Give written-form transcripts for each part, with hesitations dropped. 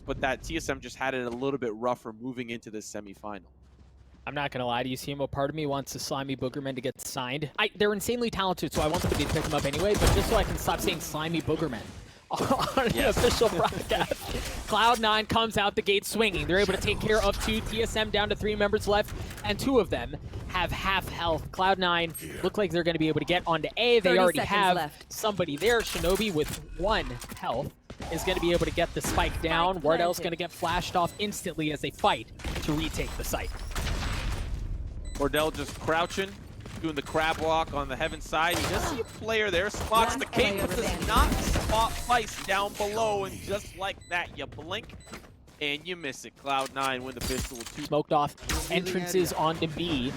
but that TSM just had it a little bit rougher moving into this semifinal. I'm not gonna lie to you, Simo. Part of me wants the slimy boogermen to get signed. They're insanely talented, so I want somebody to pick them up anyway, but just so I can stop saying slimy boogermen on an official broadcast. Cloud9 comes out the gate swinging. They're able to take care of 2. TSM down to 3 members left, and 2 of them have half health. Cloud9 look like they're going to be able to get onto A. They already have somebody there. Shinobi with 1 health is going to be able to get the spike down. Wardell's going to get flashed off instantly as they fight to retake the site. Wardell just crouching, doing the crab walk on the heaven side. You just see a player there, spots the cape, but does not spot Vice down below, and just like that, you blink and you miss it. Cloud9 win the pistol with 2. Smoked off entrances onto B,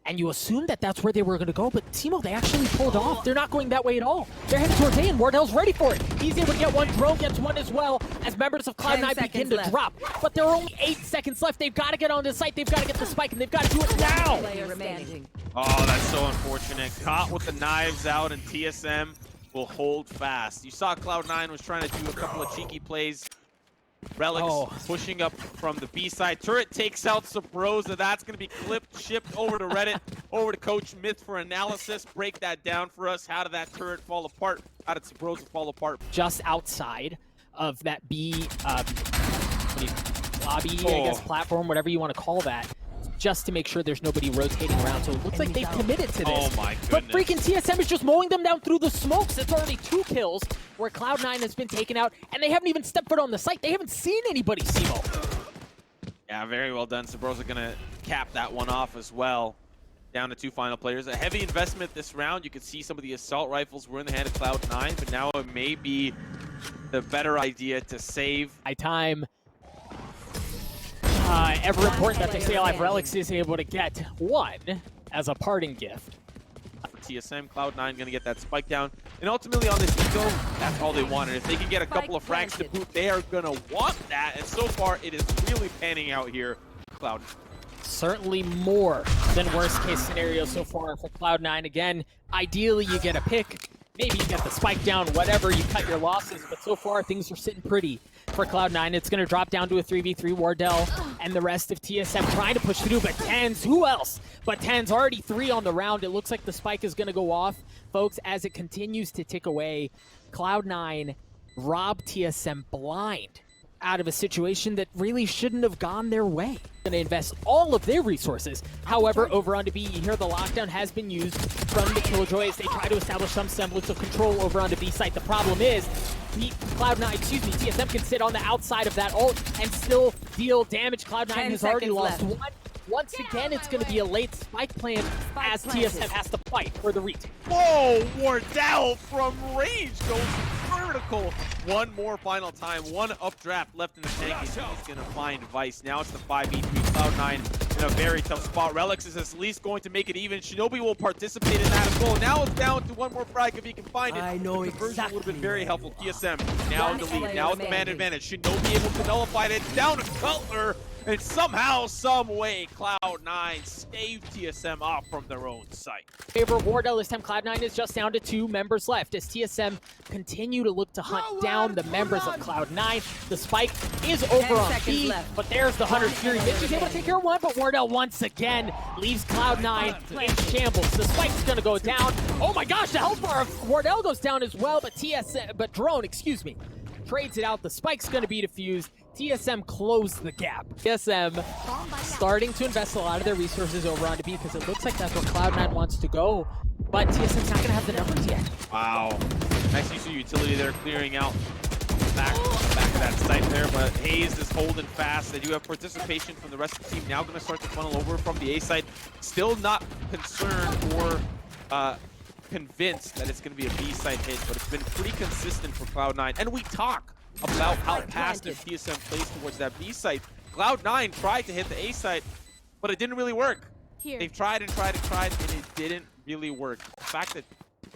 and you assume that that's where they were going to go, but Timo, they actually pulled off. They're not going that way at all. They're heading towards A, and Wardell's ready for it. He's able to get 1. Drone gets 1 as well, as members of Cloud9 begin to drop. But there are only 8 seconds left. They've got to get on the site. They've got to get the spike, and they've got to do it now. Oh, that's so unfortunate. Caught with the knives out, and TSM will hold fast. You saw Cloud9 was trying to do a couple of cheeky plays. Relyks pushing up from the B side. Turret takes out Subroza. That's going to be clipped, shipped over to Reddit, over to Coach Myth for analysis. Break that down for us. How did that turret fall apart? How did Subroza fall apart? Just outside of that B lobby, I guess, platform, whatever you want to call that, just to make sure there's nobody rotating around. So it looks like they've committed to this. Oh my goodness. But freaking TSM is just mowing them down through the smokes. It's already 2 kills where Cloud9 has been taken out, and they haven't even stepped foot on the site. They haven't seen anybody, Simo. Yeah, very well done. Subroza gonna cap that one off as well. Down to 2 final players. A heavy investment this round. You can see some of the assault rifles were in the hand of Cloud9, but now it may be the better idea to save. Time. Ever important that they say alive, Relyks is able to get 1 as a parting gift. For TSM, Cloud9 gonna get that spike down. And ultimately on this eco, that's all they wanted. If they can get a couple of frags to boot, they are gonna want that. And so far, it is really panning out here for Cloud9. Certainly more than worst case scenario so far for Cloud9. Again, ideally you get a pick, maybe you get the spike down, whatever, you cut your losses, but so far things are sitting pretty for Cloud9. It's going to drop down to a 3v3. Wardell and the rest of TSM trying to push through, but TenZ, who else? But TenZ already 3 on the round. It looks like the spike is going to go off, folks, as it continues to tick away. Cloud9 robbed TSM blind out of a situation that really shouldn't have gone their way. Going to invest all of their resources. However, over onto B, you hear the lockdown has been used from the Killjoy as they try to establish some semblance of control over onto B site. The problem is, TSM can sit on the outside of that ult and still deal damage. Cloud9 has already lost 1. Once again, it's going to be a late spike plan as TSM has to fight for the retake. Whoa, Wardell from range goes vertical. 1 more final time, 1 updraft left in the tank. He's going to find Vice. Now it's the 5v3. Cloud9 in a very tough spot. Relyks is at least going to make it even. Shinobi will participate in that as well. Now it's down to 1 more frag if he can find it. I know the conversion would have been very helpful. TSM now in the lead. Now with the man advantage. Shinobi able to nullify it. Down to Cutler. And somehow, some way, Cloud9 staved TSM off from their own site. Favor of Wardell this time. Cloud9 is just down to 2 members left as TSM continue to look to hunt down the members of Cloud9. The spike is over on B, but there's the Hunter's Fury. Mitch is able to take care of 1, but Wardell once again leaves Cloud9 in shambles. The spike's gonna go down. Oh my gosh, the health bar of Wardell goes down as well, but Drone, trades it out. The spike's gonna be defused. TSM closed the gap. TSM starting to invest a lot of their resources over onto B because it looks like that's where Cloud9 wants to go, but TSM's not going to have the numbers yet. Wow. Nice use of utility there, clearing out back of that site there, but hazed is holding fast. They do have participation from the rest of the team. Now going to start to funnel over from the A side. Still not concerned or convinced that it's going to be a B side hit, but it's been pretty consistent for Cloud9. And we talk about how passive TSM plays towards that B site. Cloud9 tried to hit the A site, but it didn't really work. They've tried and tried and tried, and it didn't really work. The fact that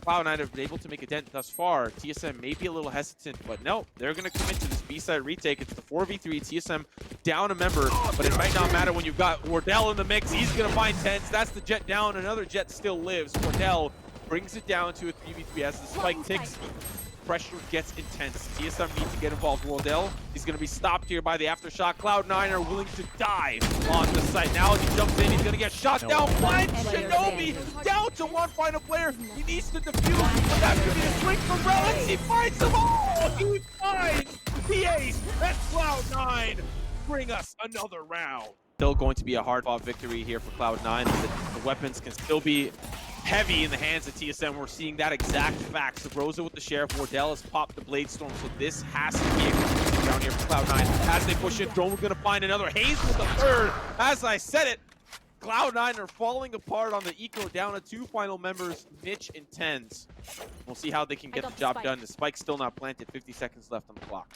Cloud9 have been able to make a dent thus far, TSM may be a little hesitant, but no, they're going to commit to this B side retake. It's the 4v3, TSM down a member, but it might not matter when you've got Wardell in the mix. He's going to find TenZ. That's the jet down. Another jet still lives. Wardell brings it down to a 3v3 as the spike ticks pressure gets intense. TSM needs to get involved. Wardell, he's going to be stopped here by the aftershock. Cloud9 are willing to die on the site. Now as he jumps in, he's going to get shot down. Finds shinobi down to one final player. He needs to defuse, but that could be a swing from Relyks. He finds them all. He finds the ace. That's Cloud9. Bring us another round. Still going to be a hard-fought victory here for Cloud9. The weapons can still be heavy in the hands of TSM. We're seeing that exact fact. Subroza with the Sheriff. Wardell has popped the Blade Storm, so this has to be a good down here for Cloud9. As they push it, Drone, we're going to find another. hazed with the third. As I said it, Cloud9 are falling apart on the eco, down to two final members, Mitch and TenZ. We'll see how they can get the job done. The spike's still not planted. 50 seconds left on the clock.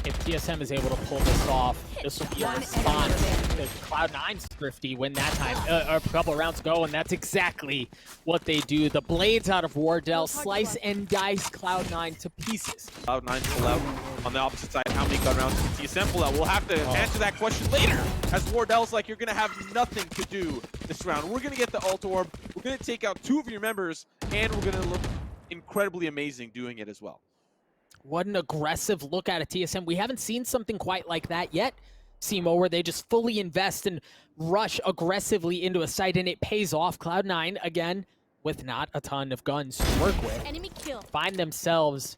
If TSM is able to pull this off, this will be a response to Cloud9's thrifty when that time, a couple rounds ago, and that's exactly what they do. The blades out of Wardell slice and dice Cloud9 to pieces. Cloud9 pull out on the opposite side. How many gun rounds did TSM pull out? We'll have to answer that question later, as Wardell's like, you're going to have nothing to do this round. We're going to get the ult orb, we're going to take out two of your members, and we're going to look incredibly amazing doing it as well. What an aggressive look at a TSM. We haven't seen something quite like that yet, Simo, where they just fully invest and rush aggressively into a site, and it pays off. Cloud9, again, with not a ton of guns to work with, Enemy kill. find themselves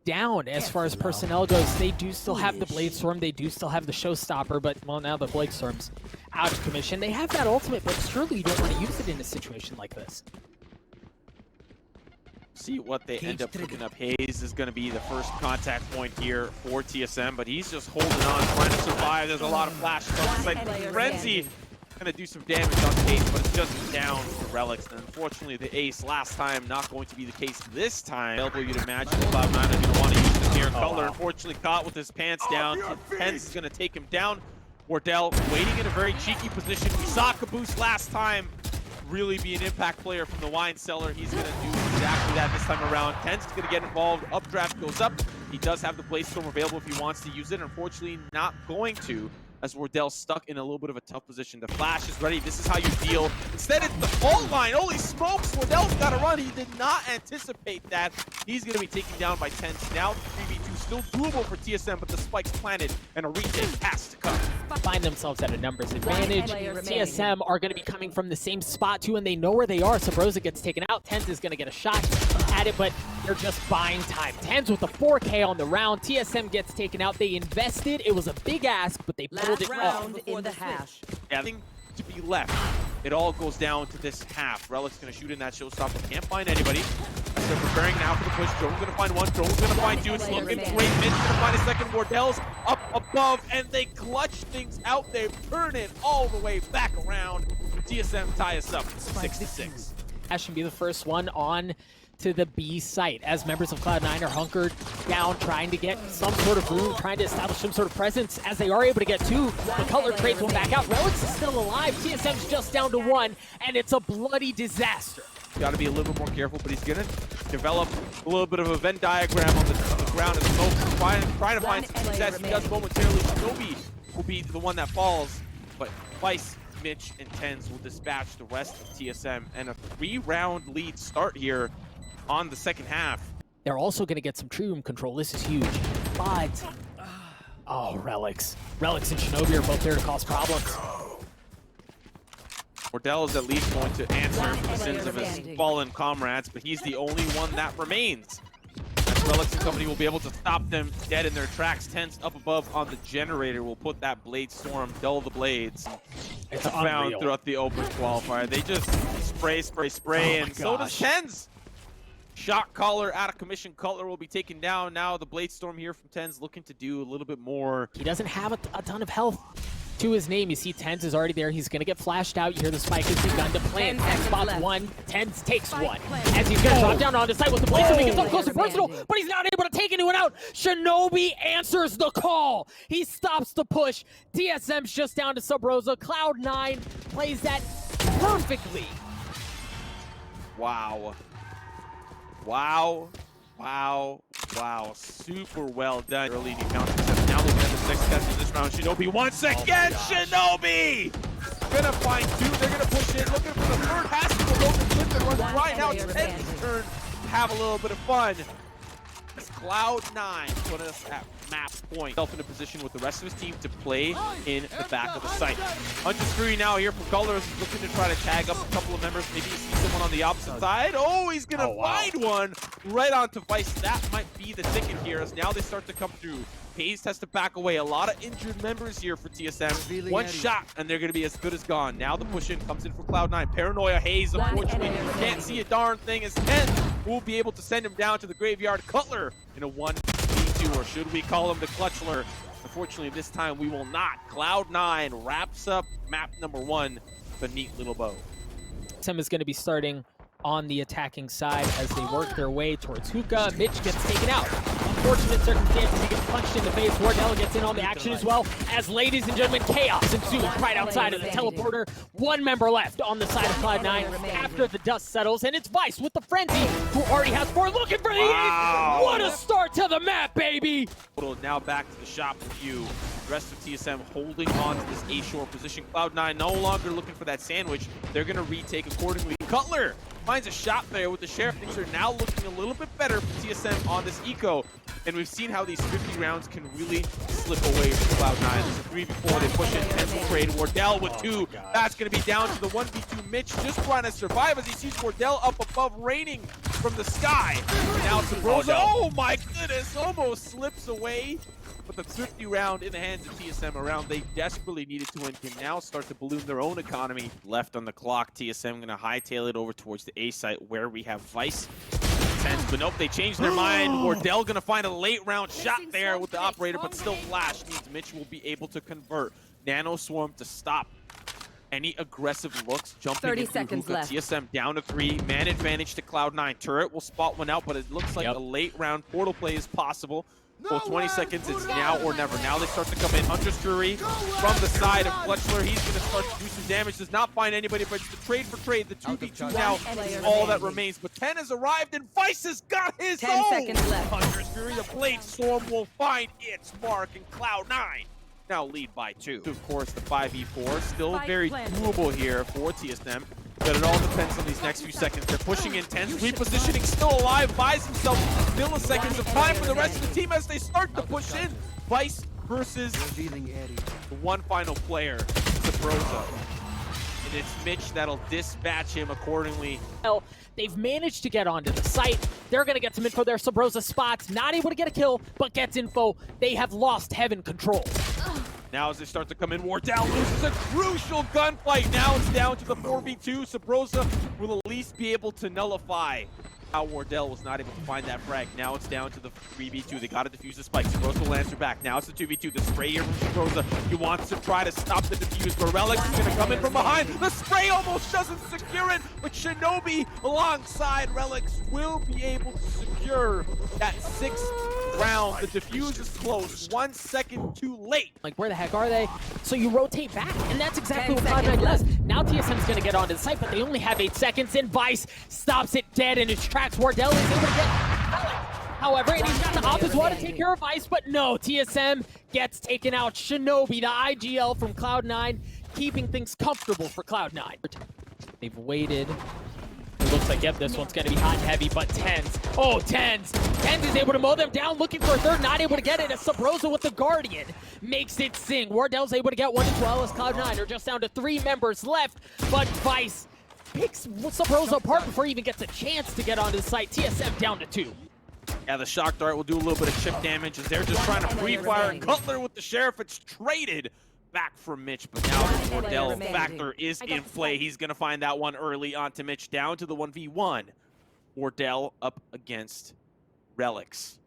down as far as personnel goes. They do still have the Blade Storm, they do still have the Showstopper, but, well, now the Blade Storm's out of commission. They have that ultimate, but surely you don't want to use it in a situation like this. See what they end up picking up. hazed is going to be the first contact point here for TSM, but he's just holding on, trying to survive. There's a lot of flashes on the side. Frenzy going to do some damage on hazed, but it's just down for Relyks. And unfortunately, the ace last time not going to be the case this time. You'd imagine Cloud9 are going to want to use the near color. Unfortunately, caught with his pants down. TenZ is going to take him down. Wardell waiting in a very cheeky position. We saw Kaboose last time really be an impact player from the wine cellar. He's going to do exactly that this time around. TenZ is going to get involved. Updraft goes up. He does have the Blade Storm available if he wants to use it. Unfortunately, not going to, as Wardell's stuck in a little bit of a tough position. The flash is ready. This is how you deal. Instead, it's the fault line. Holy smokes, Wardell's got to run. He did not anticipate that. He's going to be taken down by TenZ. Now, 3v2 still doable for TSM, but the spike's planted, and a retake has to come. Find themselves at a numbers advantage. TSM are going to be coming from the same spot too, and they know where they are. Subroza gets taken out. TenZ is going to get a shot at it, but they're just buying time. TenZ with a 4K on the round. TSM gets taken out. They invested. It was a big ask, but they pulled it off. In the hash. Yeah, nothing to be left. It all goes down to this half. Relyks going to shoot in that showstopper. Can't find anybody. They're preparing now for the push. Drone's going to find one. Drone's going to find two. It's looking great. Mitch going to find a second. Wardell's up above, and they clutch things out. They turn it all the way back around. TSM tie us up 6-6. Ash can be the first one on to the B site as members of Cloud9 are hunkered down, trying to get some sort of room, trying to establish some sort of presence. As they are able to get two, the Cutler trades one back out. Relyks is still alive. TSM's just down to one, and it's a bloody disaster. Got to be a little bit more careful, but he's going to develop a little bit of a Venn diagram on the ground and smoke, trying to find some success. He does momentarily. shinobi will be the one that falls, but Vice, Mitch, and TenZ will dispatch the rest of TSM, and a 3-round lead start here on the second half. They're also going to get some tree room control. This is huge, but oh, Relyks and shinobi are both there to cause problems. Wardell is at least going to answer for the sins of his fallen comrades, but he's the only one that remains. As Relyks and company will be able to stop them dead in their tracks. TenZ up above on the generator will put that Blade Storm, dull the blades. It's found throughout the open qualifier. They just spray, and so does TenZ. Shot caller out of commission. Cutler will be taken down. Now the Blade Storm here from TenZ looking to do a little bit more. He doesn't have a ton of health to his name. You see TenZ is already there. He's going to get flashed out. You hear the spike has begun to plant. Spots one. TenZ takes one. As he's going to drop down on the site with the Blade Storm. He gets up close and personal, but he's not able to take anyone out. shinobi answers the call. He stops the push. TSM's just down to Subroza. Cloud9 plays that perfectly. Wow. Wow. Wow. Wow. Super well done. Early encounter. Now looking at the sixth test of this round. shinobi once again. shinobi! Gonna find two. They're gonna push in. Looking for the third. Has to go over clip and run right now. It's TenZ's turn. have a little bit of fun. As Cloud9 put us at map point. Himself in a position with the rest of his team to play in the back of the site. Hunter now here from Color is looking to try to tag up a couple of members. Maybe you see someone on the opposite side. Oh, he's gonna find one right onto Vice. That might be the ticket here as now they start to come through. Hazed has to back away. A lot of injured members here for TSM. One shot, and they're going to be as good as gone. Now the push-in comes in for Cloud9. Paranoia Hazed, unfortunately, can't see a darn thing as TenZ will be able to send him down to the graveyard. Cutler in a 1v2, or should we call him the Clutchler? Unfortunately, this time we will not. Cloud9 wraps up map number 1 with a neat little bow. TSM is going to be starting on the attacking side as they work their way towards hookah. Mitch gets taken out. Unfortunate circumstances, he gets punched in the face. Wardell gets in on the action as well, as, ladies and gentlemen, chaos ensues right outside of the teleporter. One member left on the side of Cloud9 after the dust settles, and it's Vice with the frenzy, who already has 4, looking for the ace. What a start to the map, baby! Now back to the shop with you. The rest of TSM holding on to this A-shore position. Cloud9 no longer looking for that sandwich. They're going to retake accordingly. Cutler finds a shot there with the Sheriff. Things are now looking a little bit better for TSM on this eco. And we've seen how these 50 rounds can really slip away from Cloud9. There's a 3 before they push it. TenZ trade. Wardell with 2. That's going to be down to the 1v2. Mitch just trying to survive as he sees Wardell up above, raining from the sky. And now Subroza, oh my goodness, almost slips away. But the 50 round in the hands of TSM, around they desperately needed to and can now start to balloon their own economy. Left on the clock, TSM going to hightail it over towards the A site where we have Vice. TenZ, but nope, they changed their mind. Wardell going to find a late round shot there with the operator, but still flash means Mitch will be able to convert. Nano Swarm to stop any aggressive looks jumping 30 into seconds hookah. left. TSM down to 3, man advantage to Cloud9. Turret will spot one out, but it looks like a late round portal play is possible. Well, 20 seconds, it's now or never. Now they start to come in. Hunter's Fury from the side of Clutchler. He's going to start to do some damage. Does not find anybody, but it's the trade for trade. The 2v2 now is all that remains. But 10 has arrived, and Vice has got his 10 own. seconds left. Hunter's Fury, the Blade Storm will find its mark, and Cloud9 now lead by 2. Of course, the 5v4 still very doable here for TSM. But it all depends on these next few seconds. They're pushing in TenZ, repositioning, still alive, buys himself milliseconds of time for the rest of the team as they start to push in. Vice versus the one final player, Subroza. And it's Mitch that'll dispatch him accordingly. Well, they've managed to get onto the site. They're going to get some info there. Subroza spots, not able to get a kill, but gets info. They have lost Heaven control. Now as they start to come in, Wardell loses a crucial gunfight. Now it's down to the 4v2. Subroza will at least be able to nullify how Wardell was not able to find that frag. Now it's down to the 3v2. They got to defuse the spike. Subroza will answer back. Now it's the 2v2. The spray here from Subroza. He wants to try to stop the defuse, but Relyks is going to come in from behind. The spray almost doesn't secure it, but Shinobi alongside Relyks will be able to secure that 6th round. The defuse is close. 1 second too late. Like, where the heck are they? So you rotate back, and that's exactly what Cloud9 does. Now TSM's going to get onto the site, but they only have 8 seconds, and Vice stops it dead in its tracks. Wardell is able to get however, and he's got the op as well to take care of Vice, but no, TSM gets taken out. Shinobi, the IGL from Cloud9, keeping things comfortable for Cloud9. They've waited. It looks like, yep, this one's going to be hot and heavy, but TenZ. Oh, TenZ is able to mow them down, looking for a third, not able to get it. As Subroza with the Guardian makes it sing. Wardell's able to get one as well as Cloud9 are just down to 3 members left, but Vice picks Subroza apart before he even gets a chance to get onto the site. TSM down to 2. Yeah, the shock dart will do a little bit of chip damage as they're just trying to free fire. And Cutler with the Sheriff, it's traded back from Mitch, but now the Wardell factor is in play. He's going to find that one early onto Mitch, down to the 1v1. Wardell up against Relyks.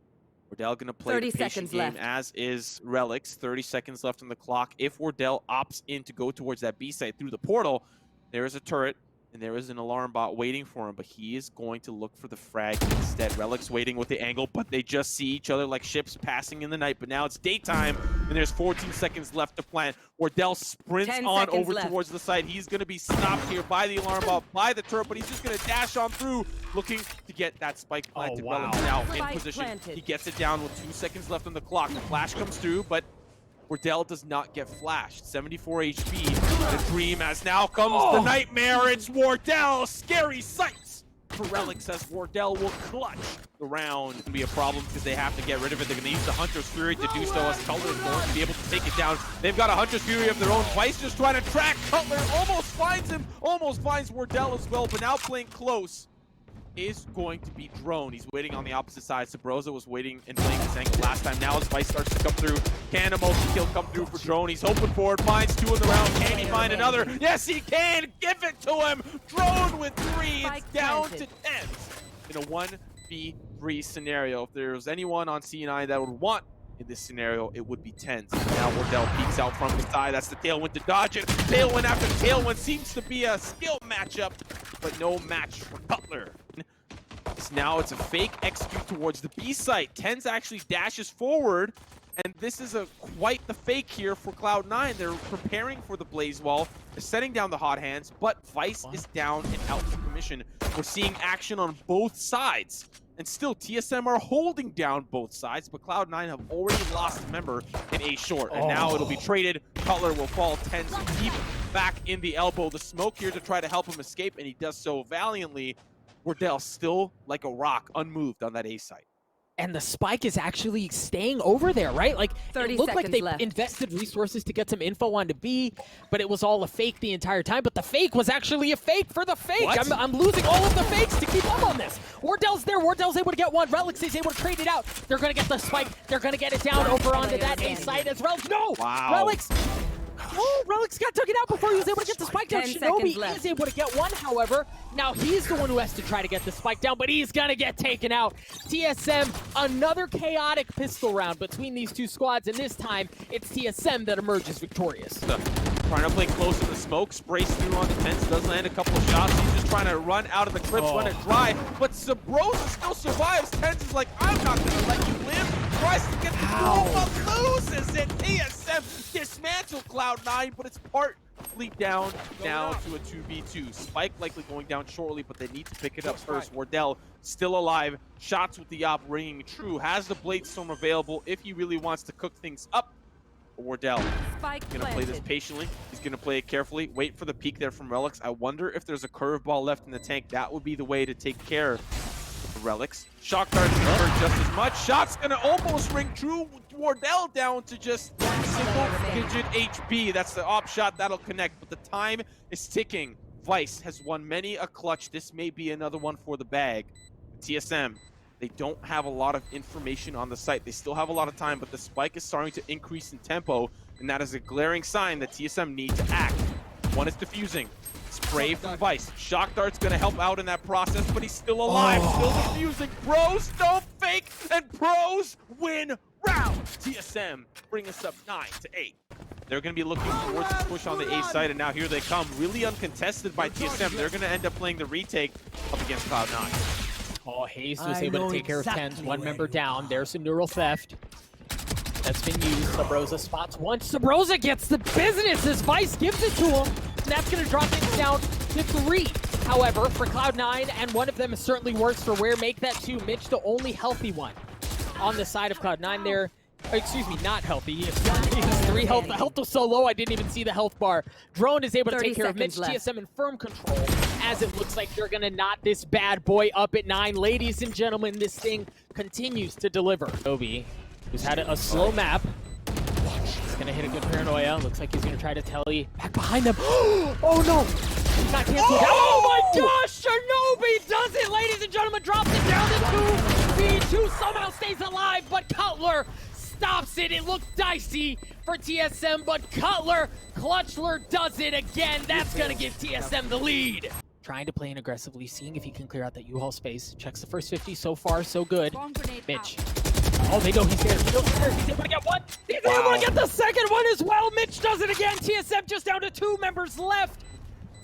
Wardell going to play the patient game, as is Relyks. 30 seconds left on the clock. If Wardell opts in to go towards that B site through the portal, there is a turret. And there is an alarm bot waiting for him, but he is going to look for the frag instead. Relyks waiting with the angle, but they just see each other like ships passing in the night. But now it's daytime, and there's 14 seconds left to plant. Wardell sprints on over towards the site. He's going to be stopped here by the alarm bot, by the turret, but he's just going to dash on through, looking to get that spike planted. Relyks now in position. He gets it down with 2 seconds left on the clock. The flash comes through, but Wardell does not get flashed. 74 HP. The dream as now comes the nightmare. It's Wardell. Scary sights for Relyks as Wardell will clutch the round. It's gonna be a problem because they have to get rid of it. They're gonna use the Hunter's Fury to do so as Cutler is going to be able to take it down. They've got a Hunter's Fury of their own. Vice just trying to track Cutler, almost finds him, almost finds Wardell as well, but now playing close is going to be Drone. He's waiting on the opposite side. Subroza was waiting and playing this angle last time. Now as Vice starts to come through, can a multi-kill come through for Drone? He's hoping for it, finds 2 in the round. Can he find another? Yes, he can! Give it to him! Drone with 3, it's down to 10 in a 1v3 scenario. If there's anyone on C9 that would want in this scenario, it would be TenZ. Now Wardell peeks out from the side. That's the Tailwind to dodge it. Tailwind after Tailwind seems to be a skill matchup, but no match for Cutler. Now it's a fake execute towards the B site. TenZ actually dashes forward, and this is quite the fake here for Cloud9. They're preparing for the Blaze Wall. They're setting down the hot hands, but Vice is down and out for commission. We're seeing action on both sides. And still, TSM are holding down both sides, but Cloud9 have already lost a member in A short. And now it'll be traded. Cutler will fall. TenZ deep back in the elbow. The smoke here to try to help him escape, and he does so valiantly. Wardell still like a rock, unmoved on that A site. And the spike is actually staying over there, right? Like, it looked like they invested resources to get some info onto B, but it was all a fake the entire time. But the fake was actually a fake for the fake. I'm losing all of the fakes to keep up on this. Wardell's there. Wardell's able to get one. Relyks is able to trade it out. They're going to get the spike. They're going to get it down over onto that A site as Relyks. No! Wow. Relyks. Oh, Relyks got taken out before he was able to get the spike down. Shinobi is able to get one, however. Now he's the one who has to try to get the spike down, but he's going to get taken out. TSM, another chaotic pistol round between these two squads, and this time it's TSM that emerges victorious. Trying to play close in the smoke, sprays through on the TenZ, does land a couple of shots. He's just trying to run out of the clips, run it dry, but Subroza still survives. TenZ is like, I'm not going to let you live. Tries to get the goal, but loses it. TSM dismantle Cloud9, but it's partly down now to a 2v2. Spike likely going down shortly, but they need to pick it up first. Wardell still alive. Shots with the op ringing true. Has the Blade Storm available if he really wants to cook things up. Wardell gonna play this patiently. He's gonna play it carefully. Wait for the peek there from Relyks. I wonder if there's a curveball left in the tank. That would be the way to take care of Relyks. Shock dart is gonna hurt just as much. Shot's gonna almost ring true. Wardell down to just single-digit HP. That's the op shot that'll connect, but the time is ticking. Vice has won many a clutch. This may be another one for the bag. TSM, they don't have a lot of information on the site. They still have a lot of time, but the spike is starting to increase in tempo, and that is a glaring sign that TSM need to act. One is defusing. Spray from Vice. Shock dart's gonna help out in that process, but he's still alive, still defusing. Pros don't fake, and pros win round. TSM bring us up 9-8. They're gonna be looking towards the push on the A side, and now here they come. Really uncontested by TSM. They're gonna end up playing the retake up against Cloud9. Oh, hazed was able to take care of TenZ. One member down. There's some neural theft that's been used. Subroza spots one. Subroza gets the business as Vice gives it to him. And that's going to drop things down to 3. However, for Cloud9, and one of them is certainly worse for where make that 2. Mitch, the only healthy one on the side of Cloud9 there. Excuse me, not healthy. He has 3 health. The health was so low, I didn't even see the health bar. Drone is able to take care of Mitch. TSM in firm control, as it looks like they're going to knot this bad boy up at 9. Ladies and gentlemen, this thing continues to deliver. Obi, who's had a slow map. He's going to hit a good paranoia. Looks like he's going to try to telly back behind them. Oh, no. He got canceled out. Oh, my gosh. Shinobi does it, ladies and gentlemen. Drops it down to 2. B2 somehow stays alive, but Cutler stops it. It looked dicey for TSM, but Clutchler does it again. That's going to give TSM the lead. Trying to play in aggressively, seeing if he can clear out that U-Haul space. Checks the first 50 so far, so good. Mitch. Oh, they know he's there. They know he's there. He's able to get one. He's able to get the second one as well. Mitch does it again. TSM just down to 2 members left.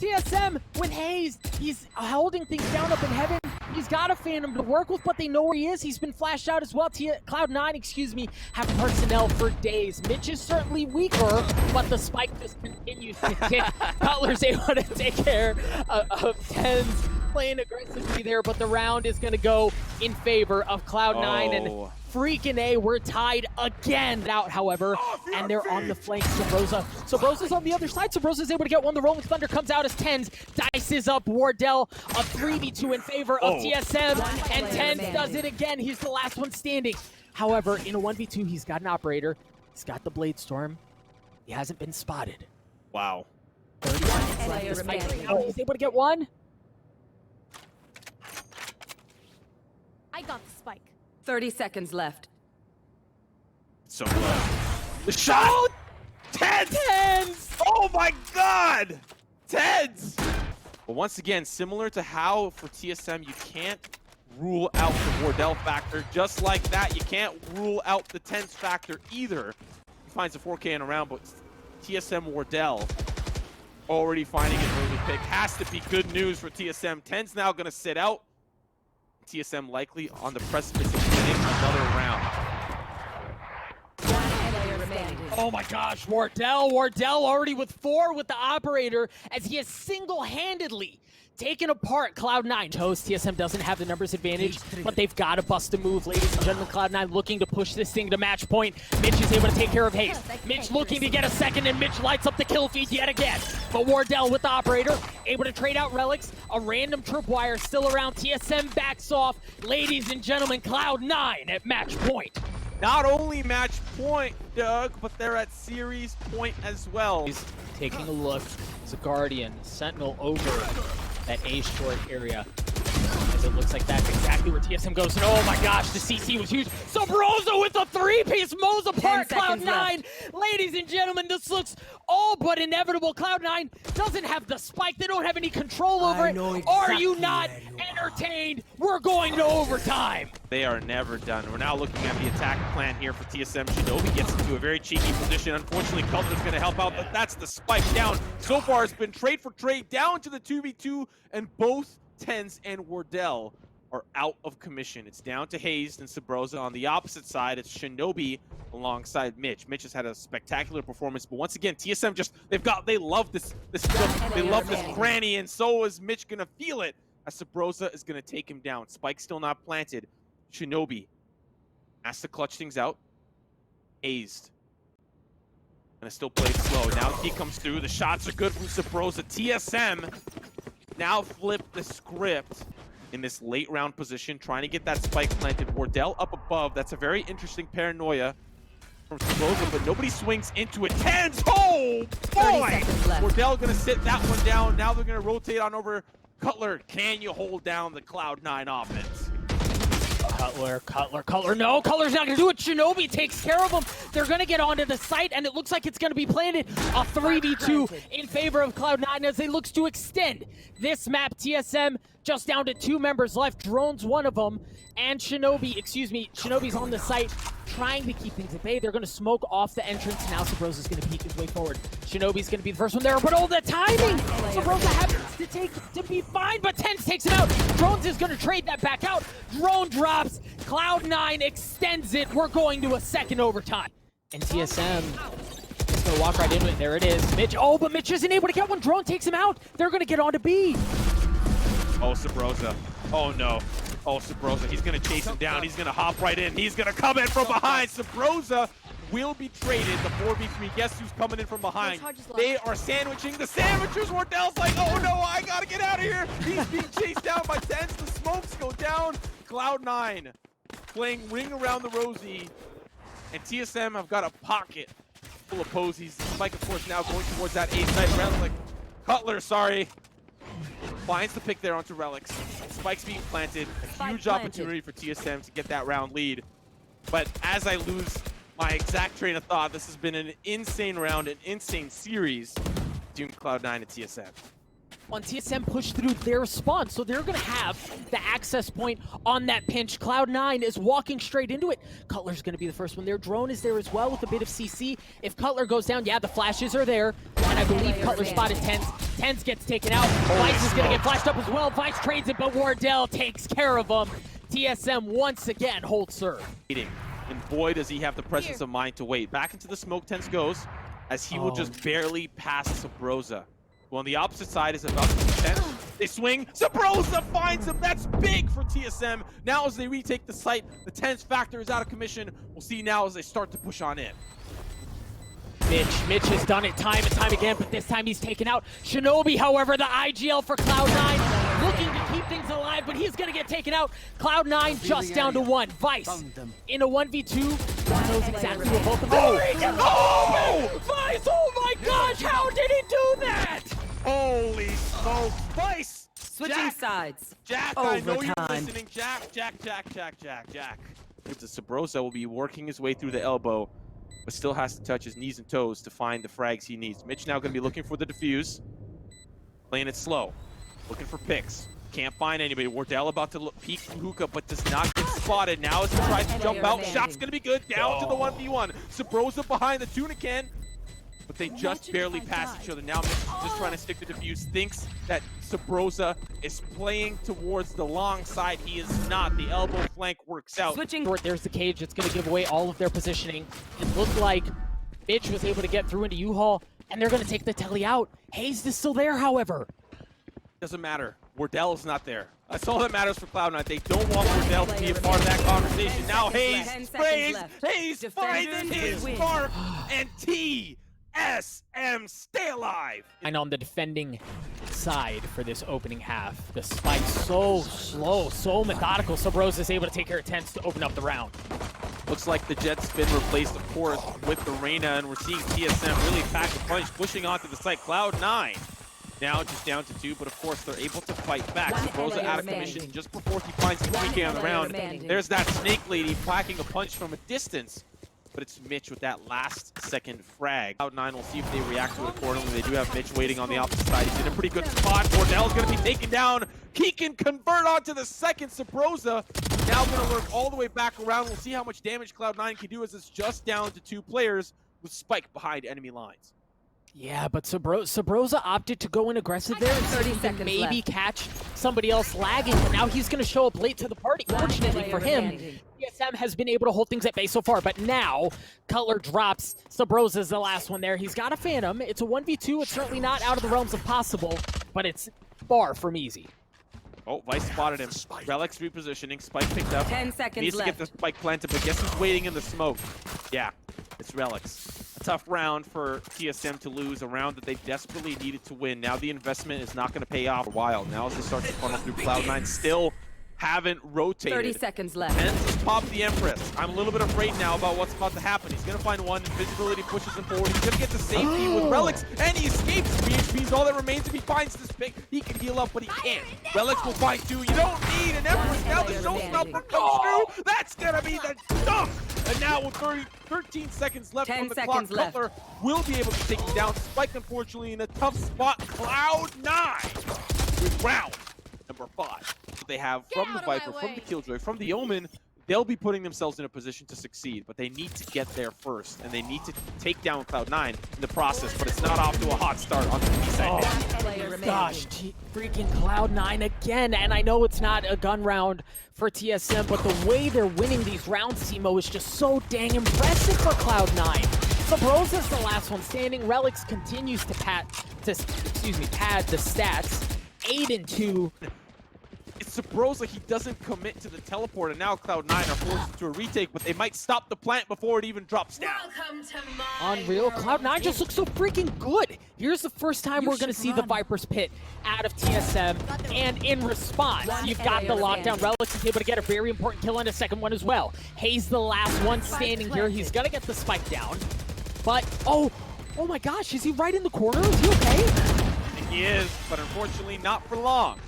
TSM, when hazed, he's holding things down up in heaven. He's got a Phantom to work with, but they know where he is. He's been flashed out as well. Cloud9, excuse me, have personnel for days. Mitch is certainly weaker, but the spike just continues to tick. Cutler's able to take care of TenZ, playing aggressively there, but the round is going to go in favor of Cloud9. And freaking A. We're tied again out, however, and they're on the flank. Subroza's on the other side. Subroza's able to get one. The Rolling Thunder comes out as TenZ dices up Wardell. A 3v2 in favor of TSM, and TenZ does it again. He's the last one standing. However, in a 1v2, he's got an operator. He's got the Blade Storm. He hasn't been spotted. Wow. 30 seconds left. He's able to get one. I got the spike. 30 seconds left. So the shot! Oh! TenZ! Oh my god! TenZ! But once again, similar to how for TSM you can't rule out the Wardell factor, just like that, you can't rule out the TenZ factor either. He finds a 4K in a round, but TSM Wardell already finding an early pick. Has to be good news for TSM. TenZ now gonna sit out. TSM likely on the precipice of winning another round. Oh my gosh, Wardell already with 4 with the operator as he has single-handedly taken apart Cloud9. Toast, TSM doesn't have the numbers advantage, but they've got to bust a move, ladies and gentlemen. Cloud9 looking to push this thing to match point. Mitch is able to take care of hazed. Mitch looking to get a second, and Mitch lights up the kill feed yet again. But Wardell with the operator, able to trade out Relyks. A random tripwire still around. TSM backs off. Ladies and gentlemen, Cloud9 at match point. Not only match point, Doug, but they're at series point as well. He's taking a look. It's a Guardian, Sentinel over that A short area. As it looks like that's exactly where TSM goes. And oh my gosh, the CC was huge. Subroza with a 3-piece mows apart Cloud9. Ladies and gentlemen, this looks all but inevitable. Cloud9 doesn't have the spike. They don't have any control over it. Are you not entertained? We're going to overtime. They are never done. We're now looking at the attack plan here for TSM. Shinobi gets into a very cheeky position. Unfortunately, Koler's going to help out, but that's the spike down. So far, it's been trade for trade down to the 2v2, and both TenZ and Wardell are out of commission. It's down to hazed and Subroza. On the opposite side, it's Shinobi alongside Mitch. Mitch has had a spectacular performance, but once again, TSM just, they love this they love this cranny, and so is Mitch gonna feel it as Subroza is gonna take him down. Spike still not planted. Shinobi has to clutch things out. Hazed. Gonna still play it slow. Now he comes through. The shots are good from Subroza. TSM now flip the script in this late round position, trying to get that spike planted. Wardell up above. That's a very interesting paranoia from Subroza, but nobody swings into it. TenZ! Oh boy! Wardell gonna sit that one down. Now they're gonna rotate on over. Cutler, can you hold down the Cloud9 offense? Cutler. No, Cutler's not going to do it. Shinobi takes care of him. They're going to get onto the site, and it looks like it's going to be planted. A 3v2 in favor of Cloud9 as they looks to extend this map. TSM just down to 2 members left. Drone's one of them, and Shinobi's on the site trying to keep things at bay. They're going to smoke off the entrance. Now Subroza's going to peek his way forward. Shinobi's going to be the first one there, but oh, the timing! Subroza happens to be fine, but TenZ takes him out. Drones is going to trade that back out. Drone drops. Cloud9 extends it. We're going to a second overtime. And TSM is going to walk right into it. There it is. Mitch. Oh, but Mitch isn't able to get one. Drone takes him out. They're going to get on to B. Oh, Subroza. Oh, no. Oh, Subroza. He's going to chase him down. He's going to hop right in. He's going to come in from behind. Subroza will be traded. The 4v3. Guess who's coming in from behind? They are sandwiching the sandwichers. Wardell's like, oh, no, I got to get out of here. He's being chased down by TenZ. The smokes go down. Cloud9 playing ring around the rosy. And TSM have got a pocket full of posies. Spike, of course, now going towards that A side. Relyks, Cutler, sorry. Finds the pick there onto Relyks. Spike's being planted. A huge opportunity for TSM to get that round lead. But as I lose my exact train of thought, this has been an insane round, an insane series between Cloud9 and TSM. On TSM push through their spawn, so they're going to have the access point on that pinch. Cloud9 is walking straight into it. Cutler's going to be the first one there. Drone is there as well with a bit of CC. If Cutler goes down, yeah, the flashes are there. And I believe Cutler spotted TenZ. TenZ gets taken out. Vice is going to get flashed up as well. Vice trades it, but Wardell takes care of him. TSM once again holds serve. And boy, does he have the presence of mind to wait. Back into the smoke, TenZ goes, as he will just barely pass Subroza. Well, on the opposite side is about to TenZ. They swing. Subroza finds him. That's big for TSM. Now as they retake the site, the TenZ factor is out of commission. We'll see now as they start to push on in. Mitch has done it time and time again, but this time he's taken out. Shinobi, however, the IGL for Cloud9, looking to keep things alive, but he's gonna get taken out. Cloud9 just down to one. Vice in a 1v2, knows exactly what both of them are. Oh! Vice, oh my gosh, how did he do that? Holy smoke. Vice! Switching sides. Jack, I know you're listening. Jack. It's a Subroza will be working his way through the elbow, but still has to touch his knees and toes to find the frags he needs. Mitch now going to be looking for the defuse. Playing it slow. Looking for picks. Can't find anybody. Wardell about to peek from hookah, but does not get spotted. Now as he tries to jump out, shot's going to be good. Down to the 1v1. Subroza behind the tuna can, but they just barely pass each other. Now Mitch is just trying to stick the defuse. Thinks that Subroza is playing towards the long side. He is not. The elbow flank works out. Switching. There's the cage. It's going to give away all of their positioning. It looked like Mitch was able to get through into U-Haul, and they're going to take the telly out. hazed is still there, however. Doesn't matter. Wardell is not there. That's all that matters for Cloud9. They don't want Wardell to be a part of that conversation. Now hazed sprays. hazed finds his mark, and TSM stay alive. And on the defending side for this opening half, the spike so slow, so methodical. Subroza is able to take care of TenZ to open up the round. Looks like the Jet's been replaced, of course, with the Reyna, and we're seeing TSM really pack a punch, pushing onto the site. Cloud9 now just down to 2, but of course they're able to fight back. Subroza out of commission just before he finds the PK on the round. There's that snake lady packing a punch from a distance, but it's Mitch with that last second frag. Cloud9 will see if they react to it accordingly. They do have Mitch waiting on the opposite side. He's in a pretty good spot. Wardell's going to be taken down. He can convert onto the second. Subroza now going to lurk all the way back around. We'll see how much damage Cloud9 can do as it's just down to 2 players with Spike behind enemy lines. Yeah, but Subroza opted to go in aggressive there and 30 seconds maybe left. catch somebody else lagging, but now he's going to show up late to the party. Fortunately for him, TSM has been able to hold things at bay so far, but now Cutler drops. Subroza's the last one there. He's got a Phantom. It's a 1v2. It's certainly not out of the realms of possible, but it's far from easy. Oh, Vice spotted him. Relyks repositioning. Spike picked up. 10 seconds Needs to left. get the spike planted, but guess who's waiting in the smoke? Yeah, it's Relyks. A tough round for TSM to lose, a round that they desperately needed to win. Now the investment is not going to pay off for a while. Now as they start to funnel through, Cloud9 still haven't rotated. 30 seconds left. And just pop the Empress. I'm a little bit afraid now about what's about to happen. He's going to find one. Invisibility pushes him forward. He's going to get to safety with Relyks, and he escapes. BHP is all that remains. If he finds this pick, he can heal up, but he can't. Relyks will find 2. You don't need an Empress. Now the showstopper comes through. That's going to be the dunk. And now with 13 seconds left on the clock, Cutler will be able to take him down. Spike, unfortunately, in a tough spot. Cloud9 with round number 5. They have from the Viper, from the Killjoy, from the Omen. They'll be putting themselves in a position to succeed, but they need to get there first, and they need to take down Cloud9 in the process, but it's not off to a hot start on the B side. Oh, gosh, freaking Cloud9 again, and I know it's not a gun round for TSM, but the way they're winning these rounds, Timo, is just so dang impressive for Cloud9. Subroza's the last one standing. Relyks continues to pad the stats. 8 and 2. It's Subroza, he doesn't commit to the teleport, and now Cloud9 are forced into a retake, but they might stop the plant before it even drops down. Unreal. Cloud9 just looks so freaking good. Here's the first time we're going to see the Viper's Pit out of TSM, and in response, you've got the lockdown. Relyks is able to get a very important kill on a second one as well. hazed the last one standing here. He's going to get the spike down, but oh my gosh, is he right in the corner? Is he okay? He is, but unfortunately not for long.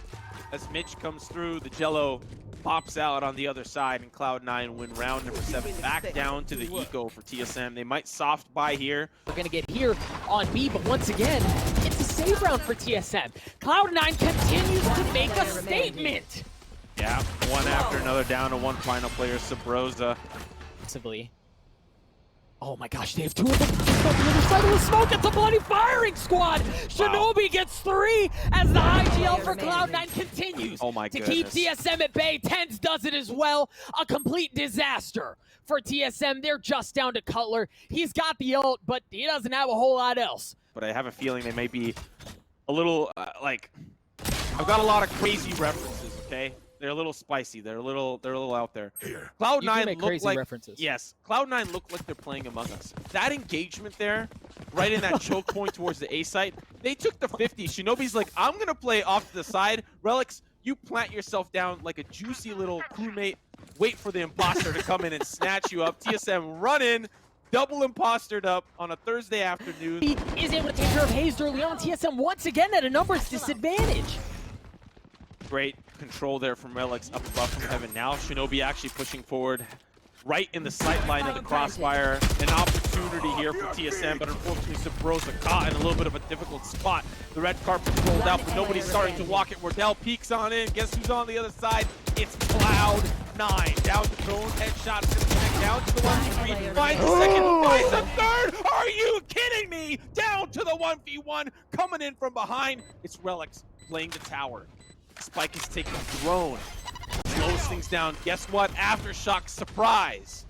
As Mitch comes through, the Jello pops out on the other side, and Cloud9 win round number 7. Back down to the eco for TSM. They might soft buy here. We're going to get here on B, but once again, it's a save round for TSM. Cloud9 continues to make a statement. Yeah, one after another, down to one final player, Subroza. Possibly. Oh my gosh, they have 2 of them. On the other side of the smoke, it's a bloody firing squad. Shinobi gets 3 as the IGL for Cloud9 continues to keep TSM at bay. TenZ does it as well. A complete disaster for TSM. They're just down to Cutler. He's got the ult, but he doesn't have a whole lot else. But I have a feeling they may be a little, I've got a lot of crazy references, okay? They're a little spicy. They're a little out there. Cloud9 look like references. Yes, Cloud9 look like they're playing Among Us. That engagement there, right in that choke point towards the A site, they took the 50. Shinobi's like, I'm gonna play off to the side. Relyks, you plant yourself down like a juicy little crewmate. Wait for the imposter to come in and snatch you up. TSM run in, double impostered up on a Thursday afternoon. He is able to take care of hazed early on. TSM once again at a numbers disadvantage. Great control there from Relyks up above from heaven. Now Shinobi actually pushing forward right in the sight line of the crossfire. An opportunity here for TSM, but unfortunately Subroza caught in a little bit of a difficult spot. The red carpet's rolled out, but nobody's starting to walk it. Wardell peeks on in. Guess who's on the other side? It's Cloud9. Down to Drone, headshots gonna connect down to the 1v3. Finds the second, finds the third! Are you kidding me? Down to the 1v1, coming in from behind. It's Relyks playing the tower. Spike is taking Drone. Slows things down. Guess what? Aftershock surprise.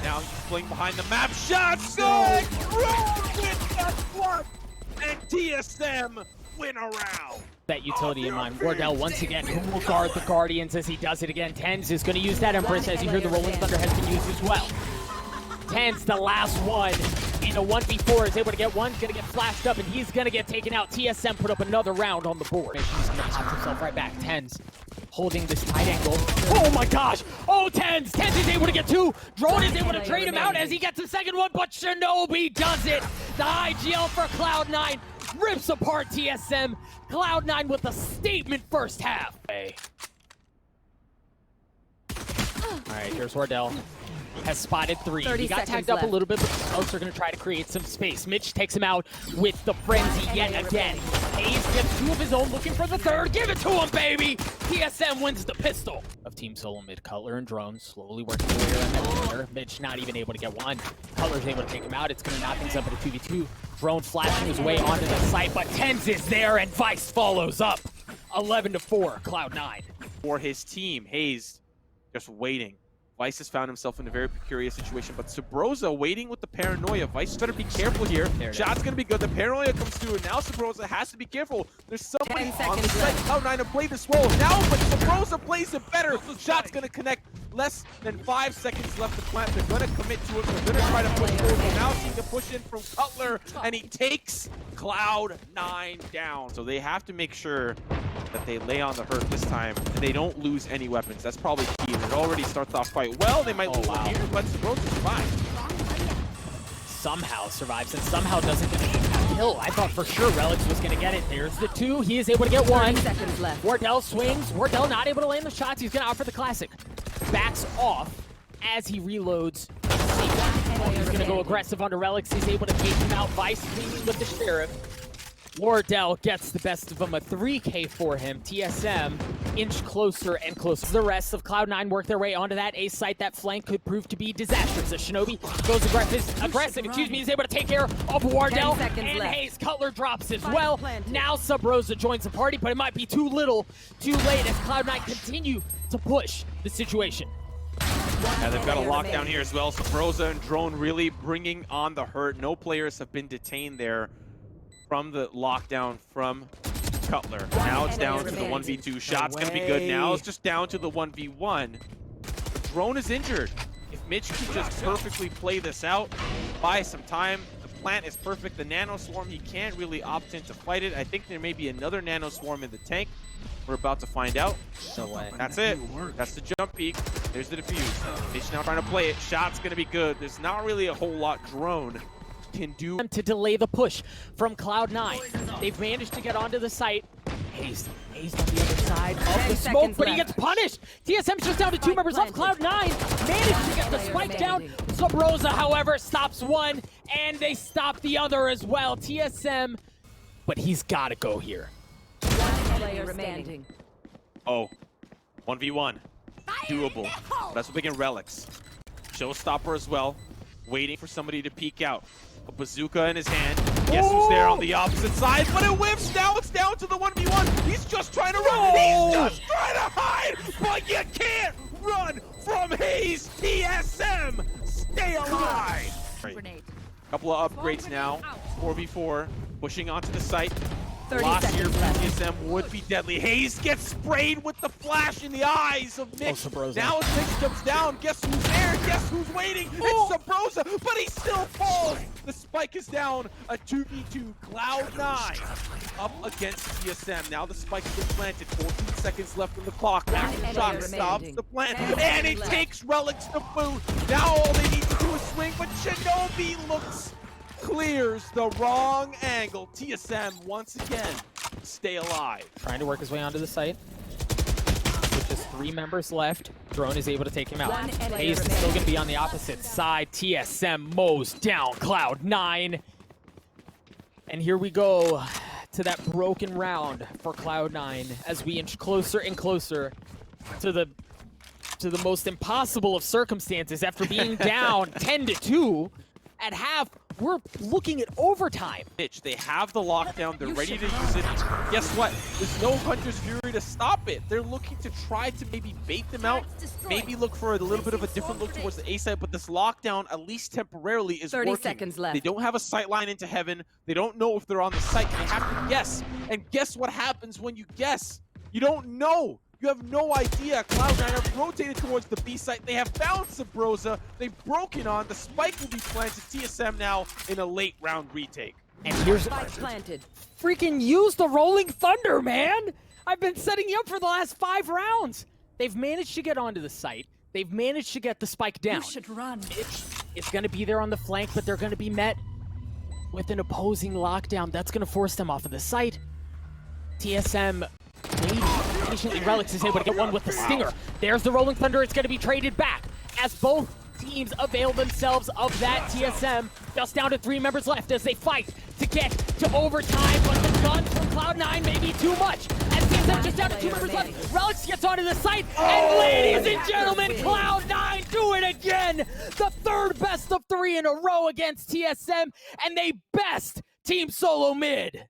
Now he's playing behind the map. Shots good! Drone with the swap! And TSM win a round. That utility in mind. Wardell once again, who will guard the Guardians as he does it again. TenZ is going to use that Empress as you hear the Rolling Thunder has been used as well. TenZ, the last one in a 1v4, is able to get one, gonna get flashed up, and he's gonna get taken out. TSM put up another round on the board. He's gonna pop himself right back. TenZ holding this tight angle. Oh my gosh! Oh, TenZ! TenZ is able to get two. Drone is able to trade him out as he gets the second one, but shinobi does it. The IGL for Cloud9 rips apart TSM. Cloud9 with a statement first half. Alright, here's Wardell. Has spotted three. He got tagged up a little bit, but the Smokes are going to try to create some space. Mitch takes him out with the frenzy yet again. hazed gets two of his own, looking for the third. Give it to him, baby! TSM wins the pistol. Of Team Solo mid, Cutler and Drone slowly working their way around that corner. Mitch not even able to get one. Cutler's able to take him out. It's going to knock things up at a 2v2. Drone flashing his way onto the site, but TenZ is there and Vice follows up. 11-4, Cloud9. For his team, hazed just waiting. Vice has found himself in a very precarious situation, but Subroza waiting with the paranoia. Vice better be careful here. Shot's gonna be good. The paranoia comes through, and now Subroza has to be careful. There's somebody on the side. Cloud9 to play this role now, but Subroza plays it better. Shot's gonna connect. Less than 5 seconds left to plant. They're gonna commit to it. They're gonna try to push forward. Now seeing the push in from Cutler, and he takes Cloud9 down. So they have to make sure that they lay on the hurt this time, and they don't lose any weapons. That's probably key. It already starts off quite well. They might lose one here, but Subroza survives. Somehow survives and somehow doesn't get a kill. I thought for sure Relyks was going to get it. There's the two. He is able to get one. 30 seconds left. Wardell swings. Wardell not able to land the shots. He's going to opt for the classic. Backs off as he reloads. He's going to go aggressive under Relyks. He's able to take him out. Vice leading with the Sheriff. Wardell gets the best of him, a 3K for him. TSM inch closer and closer. The rest of Cloud9 work their way onto that A site. That flank could prove to be disastrous. As shinobi goes aggressive, he's able to take care of Wardell. And left. hazed. Cutler drops as well. Now Subroza joins the party, but it might be too little, too late as Cloud9 continue to push the situation. Yeah, they've got a lockdown here as well. Subroza and Drone really bringing on the hurt. No players have been detained there from the lockdown from Cutler. Now it's down to the 1v2. Shot's gonna be good now. It's just down to the 1v1. Drone is injured. If Mitch can just perfectly play this out, buy some time. The plant is perfect. The nano swarm, he can't really opt in to fight it. I think there may be another nano swarm in the tank. We're about to find out. That's it. That's the jump peek. There's the defuse. Mitch now trying to play it. Shot's gonna be good. There's not really a whole lot Drone can do to delay the push from Cloud9. They've managed to get onto the site. hazed on the other side of the smoke, but he gets punished. TSM's just down to 2 members left. Cloud9 managed to get the spike down. Subroza, however, stops one, and they stop the other as well. TSM, but he's got to go here. Player standing. Oh, 1v1. Doable. That's what we get Relyks. Showstopper as well. Waiting for somebody to peek out. A bazooka in his hand. Guess who's there on the opposite side? But it whiffs. Now it's down to the 1v1. He's just trying to run. He's just trying to hide. But you can't run from hazed. TSM. Stay alive. Right. Couple of upgrades now. 4v4. Pushing onto the site. 30 Lost here seconds from left. TSM would be deadly. hazed gets sprayed with the flash in the eyes of Mitch. Subroza. Now as Mitch jumps down, guess who's there? Guess who's waiting? It's Subroza, but he still falls. The spike is down. A 2v2. Cloud9 up against TSM. Now the spike has been planted. 14 seconds left on the clock. After enemy shot remaining. stops the plant, 10 and it seconds left. takes Relyks to boot. Now all they need to do is swing, but Shinobi clears the wrong angle. TSM once again stay alive. Trying to work his way onto the site. With just 3 members left, Drone is able to take him out. One enemy hazed is still going to be on the opposite side. TSM mows down Cloud9. And here we go to that broken round for Cloud9 as we inch closer and closer to the most impossible of circumstances. After being down 10-2 at half, we're looking at overtime. Mitch, they have the lockdown, they're ready to use it. Guess what? There's no Hunter's Fury to stop it. They're looking to try to maybe bait them out, maybe look for a little bit of a different look towards the A side, but this lockdown, at least temporarily, is 30 working. seconds left. They don't have a sight line into heaven. They don't know if they're on the site. They have to guess. And guess what happens when you guess? You don't know. You have no idea. Cloud9 have rotated towards the B site. They have found Subroza. They've broken on. The spike will be planted. TSM now in a late round retake. And here's Spike planted. freaking use the Rolling Thunder, man! I've been setting you up for the last 5 rounds. They've managed to get onto the site. They've managed to get the spike down. You should run. It's going to be there on the flank, but they're going to be met with an opposing lockdown. That's going to force them off of the site. TSM waiting patiently. Relyks is able to get one with the stinger. There's the Rolling Thunder. It's going to be traded back as both teams avail themselves of that. TSM just down to 3 members left as they fight to get to overtime, but the gun from Cloud9 may be too much. As TSM just down to 2 members left, Relyks gets onto the site, and ladies and gentlemen, Cloud9 do it again! The 3rd best of 3 in a row against TSM, and they best Team Solo Mid.